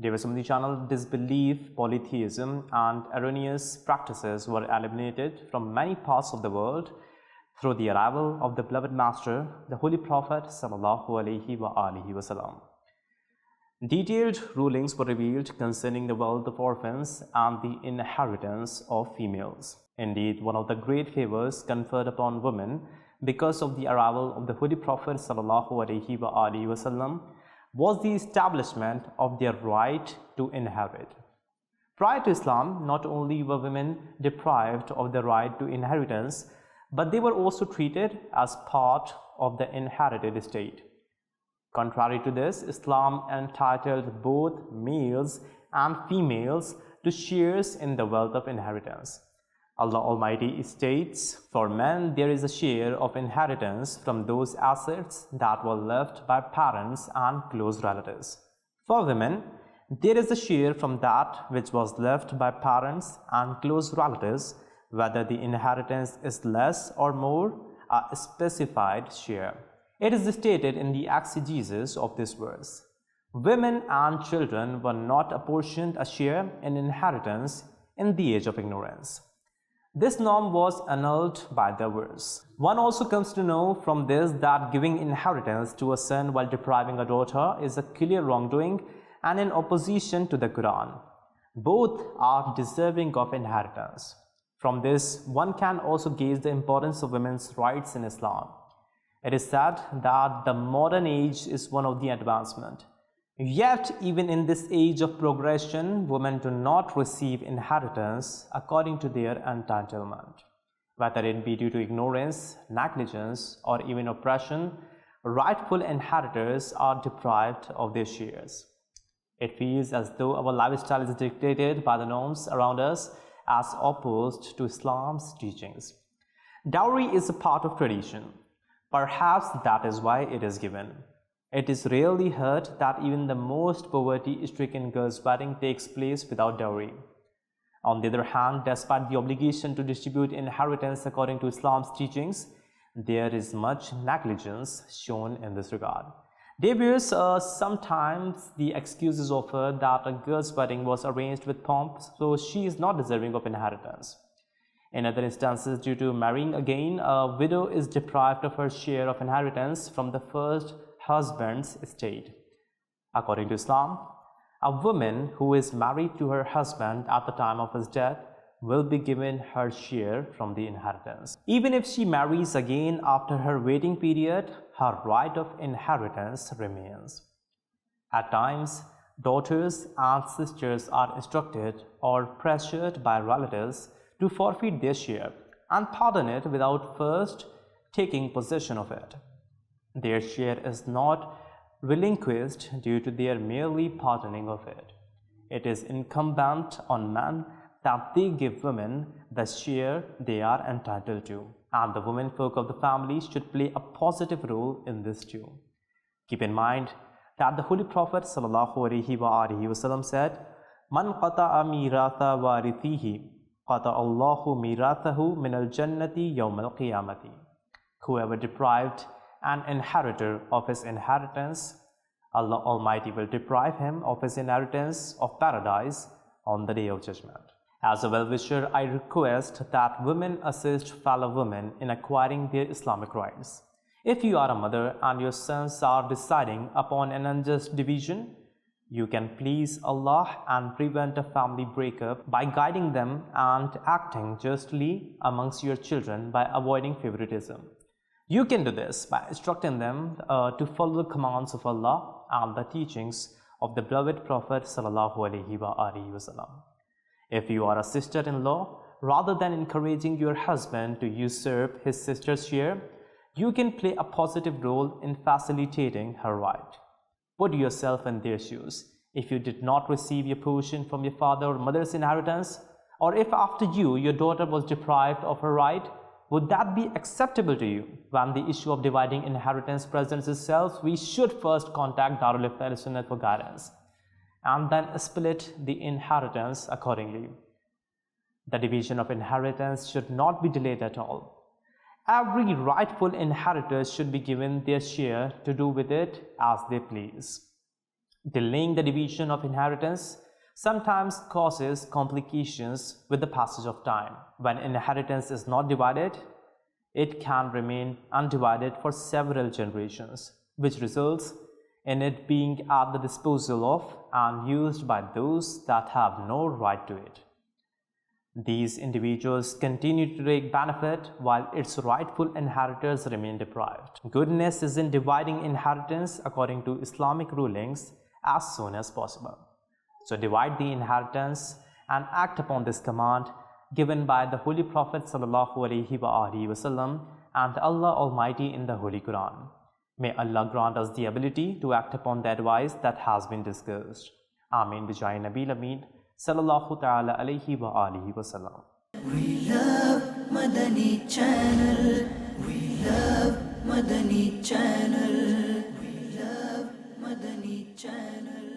Viewers of the channel, disbelief, polytheism, and erroneous practices were eliminated from many parts of the world through the arrival of the beloved Master, the Holy Prophet sallallahu alaihi wasallam. Detailed rulings were revealed concerning the wealth of orphans and the inheritance of females. Indeed, one of the great favors conferred upon women because of the arrival of the Holy Prophet sallallahu alaihi wasallam was the establishment of their right to inherit. Prior to Islam, not only were women deprived of the right to inheritance, but they were also treated as part of the inherited estate. Contrary to this, Islam entitled both males and females to shares in the wealth of inheritance. Allah Almighty states, "For men there is a share of inheritance from those assets that were left by parents and close relatives. For women, there is a share from that which was left by parents and close relatives, whether the inheritance is less or more, a specified share." It is stated in the exegesis of this verse, women and children were not apportioned a share in inheritance in the age of ignorance. This norm was annulled by the verse. One also comes to know from this that giving inheritance to a son while depriving a daughter is a clear wrongdoing and in opposition to the Quran. Both are deserving of inheritance. From this, one can also gauge the importance of women's rights in Islam. It is said that the modern age is one of the advancement. Yet, even in this age of progression, women do not receive inheritance according to their entitlement. Whether it be due to ignorance, negligence, or even oppression, rightful inheritors are deprived of their shares. It feels as though our lifestyle is dictated by the norms around us as opposed to Islam's teachings. Dowry is a part of tradition. Perhaps that is why it is given. It is rarely heard that even the most poverty-stricken girl's wedding takes place without dowry. On the other hand, despite the obligation to distribute inheritance according to Islam's teachings, there is much negligence shown in this regard. Sometimes the excuse is offered that a girl's wedding was arranged with pomp, so she is not deserving of inheritance. In other instances, due to marrying again, a widow is deprived of her share of inheritance from the first husband's estate. According to Islam, a woman who is married to her husband at the time of his death will be given her share from the inheritance. Even if she marries again after her waiting period, her right of inheritance remains. At times, daughters and sisters are instructed or pressured by relatives to forfeit their share and pardon it without first taking possession of it. Their share is not relinquished due to their merely pardoning of it. It is incumbent on men that they give women the share they are entitled to, and the womenfolk of the family should play a positive role in this too. Keep in mind that the Holy Prophet sallallahu alaihi wasallam said, "Man qata'a miratha warithihi, qata'a Allahu mirathahu min al-jannati yawm al-qiyamati." Whoever deprived an inheritor of his inheritance, Allah Almighty will deprive him of his inheritance of paradise on the Day of Judgment. As a well-wisher, I request that women assist fellow women in acquiring their Islamic rights. If you are a mother and your sons are deciding upon an unjust division, you can please Allah and prevent a family breakup by guiding them and acting justly amongst your children by avoiding favoritism. You can do this by instructing them to follow the commands of Allah and the teachings of the beloved Prophet sallallahu alaihi wasallam. If you are a sister-in-law, rather than encouraging your husband to usurp his sister's share, you can play a positive role in facilitating her right. Put yourself in their shoes. If you did not receive your portion from your father or mother's inheritance, or if after you, your daughter was deprived of her right, would that be acceptable to you? When the issue of dividing inheritance presents itself, we should first contact Darul Iftar Sunnah for guidance, and then split the inheritance accordingly. The division of inheritance should not be delayed at all. Every rightful inheritor should be given their share to do with it as they please. Delaying the division of inheritance sometimes causes complications with the passage of time. When inheritance is not divided, it can remain undivided for several generations, which results in it being at the disposal of and used by those that have no right to it. These individuals continue to take benefit while its rightful inheritors remain deprived. Goodness is in dividing inheritance according to Islamic rulings as soon as possible. So divide the inheritance and act upon this command given by the Holy Prophet ﷺ and Allah Almighty in the Holy Quran. May Allah grant us the ability to act upon the advice that has been discussed. Ameen Bijai Nabil Ameen Sallallahu Ta'ala Alayhi wa Alihi wa Sallam. We love Madani Channel. We love Madani Channel. We love Madani Channel.